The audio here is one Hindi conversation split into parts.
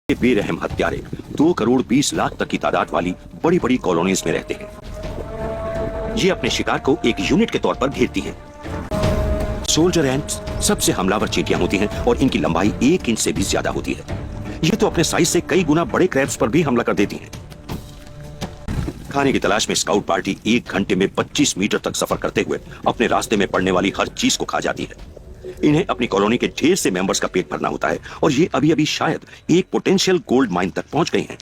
ये बेरहम हत्यारे 2 करोड़ 20 लाख तक की तादाद वाली बड़ी बड़ी कॉलोनीज में रहते हैं। ये अपने शिकार को एक यूनिट के तौर पर घेरती हैं। सोल्जर एंट्स सबसे हमलावर चींटियां होती हैं और इनकी लंबाई 1 इंच से भी ज्यादा होती है। ये तो अपने साइज से कई गुना बड़े क्रैब्स पर भी हमला कर देती हैं। खाने की तलाश में स्काउट पार्टी 1 घंटे में 25 मीटर तक सफर करते हुए अपने रास्ते में पड़ने वाली हर चीज को खा जाती है। इन्हें अपनी कॉलोनी के ढेर से मेंबर्स का पेट भरना होता है और ये अभी अभी शायद एक पोटेंशियल गोल्ड माइन तक पहुंच गए हैं।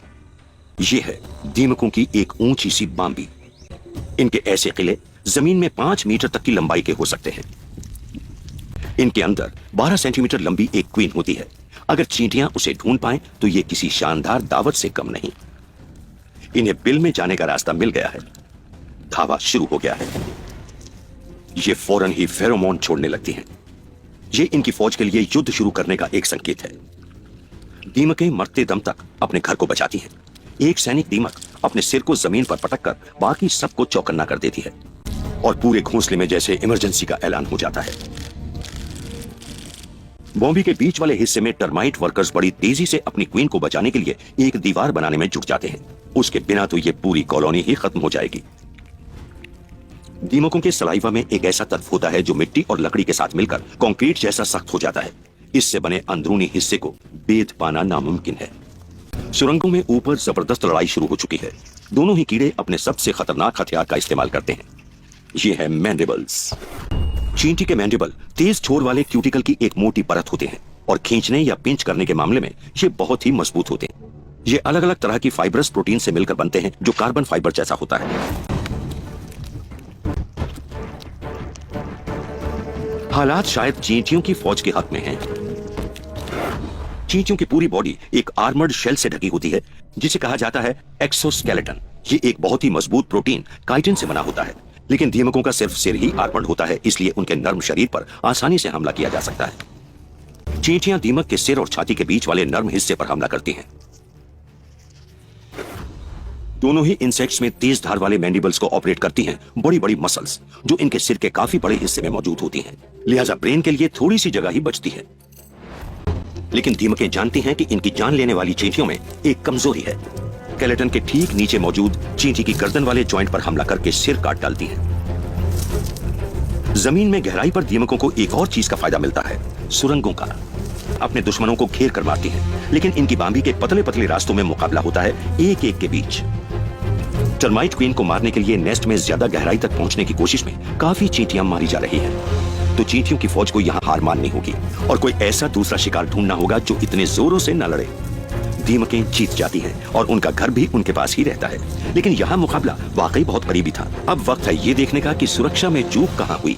ये है दीमकों की एक ऊंची सी बाम्बी। इनके ऐसे किले जमीन में 5 मीटर तक की लंबाई के हो सकते हैं। इनके अंदर 12 सेंटीमीटर लंबी एक क्वीन होती है। अगर चींटियां उसे ढूंढ पाएं तो ये किसी शानदार दावत से कम नहीं। इन्हें बिल में जाने का रास्ता मिल गया है। धावा शुरू हो गया है। ये फौरन ही फेरोमोन छोड़ने लगती हैं। ये इनकी फौज के लिए युद्ध शुरू करने का एक संकेत है। दीमकें मरते दम तक अपने घर को बचाती हैं। एक सैनिक दीमक अपने सिर को जमीन पर पटककर बाकी सबको चौकन्ना कर देती है और पूरे घोंसले में जैसे इमरजेंसी का ऐलान हो जाता है। बॉम्बी के बीच वाले हिस्से में टर्माइट वर्कर्स बड़ी तेजी से अपनी क्वीन को बचाने के लिए एक दीवार बनाने में जुट जाते हैं। उसके बिना तो ये पूरी कॉलोनी ही खत्म हो जाएगी। दीमकों के सलाइवा में एक ऐसा तत्व होता है जो मिट्टी और लकड़ी के साथ मिलकर कंक्रीट जैसा सख्त हो जाता है। इससे बने अंदरूनी हिस्से को बेध पाना नामुमकिन है। सुरंगों में ऊपर जबरदस्त लड़ाई शुरू हो चुकी है। दोनों ही कीड़े अपने सबसे खतरनाक हथियार का इस्तेमाल करते हैं। ये है मैंडिबल्स। चींटी के मैंडिबल तेज छोर वाले क्यूटिकल की एक मोटी परत होते हैं और खींचने या पिंच करने के मामले में ये बहुत ही मजबूत होते हैं। ये अलग अलग तरह की फाइब्रस प्रोटीन से मिलकर बनते हैं जो कार्बन फाइबर जैसा होता है। हालात शायद चींटियों की फौज के हक में हैं। चींटियों की पूरी बॉडी एक आर्मर्ड शेल से ढकी होती है जिसे कहा जाता है एक्सोस्केलेटन। ये एक बहुत ही मजबूत प्रोटीन काइटिन से बना होता है। लेकिन दीमकों का सिर्फ सिर ही आर्मर्ड होता है, इसलिए उनके नर्म शरीर पर आसानी से हमला किया जा सकता है। चींटियां दीमक के सिर और छाती के बीच वाले नर्म हिस्से पर हमला करती हैं। दोनों ही इंसेक्ट्स में तेज धार वाले मैंडिबल्स को ऑपरेट करती हैं बड़ी बड़ी मसल्स जो इनके सिर के काफी बड़े हिस्से में मौजूद होती हैं। लिहाजा ब्रेन के लिए थोड़ी सी जगह ही बचती है। लेकिन दीमकें जानती हैं कि इनकी जान लेने वाली चींटियों में एक कमजोरी है। स्केलेटन के ठीक नीचे मौजूद चींटी की गर्दन वाले जॉइंट पर हमला करके सिर काट डालती हैं। जमीन में गहराई पर दीमकों को एक और चीज का फायदा मिलता है, सुरंगों का। अपने दुश्मनों को घेर कर मारती हैं, लेकिन इनकी बाम्बी के पतले पतले रास्तों में मुकाबला होता है एक एक के बीच। टर्माइट क्वीन को मारने के लिए नेस्ट में ज्यादा गहराई तक पहुंचने की कोशिश में काफी चींटियां मारी जा रही हैं। तो चींटियों की फौज को यहां हार माननी होगी और कोई ऐसा दूसरा शिकार ढूंढना होगा जो इतने जोरों से न लड़े। दीमकें जीत जाती हैं और उनका घर भी उनके पास ही रहता है। लेकिन यहां मुकाबला वाकई बहुत करीबी था। अब वक्त है ये देखने का कि सुरक्षा में चूक कहां हुई।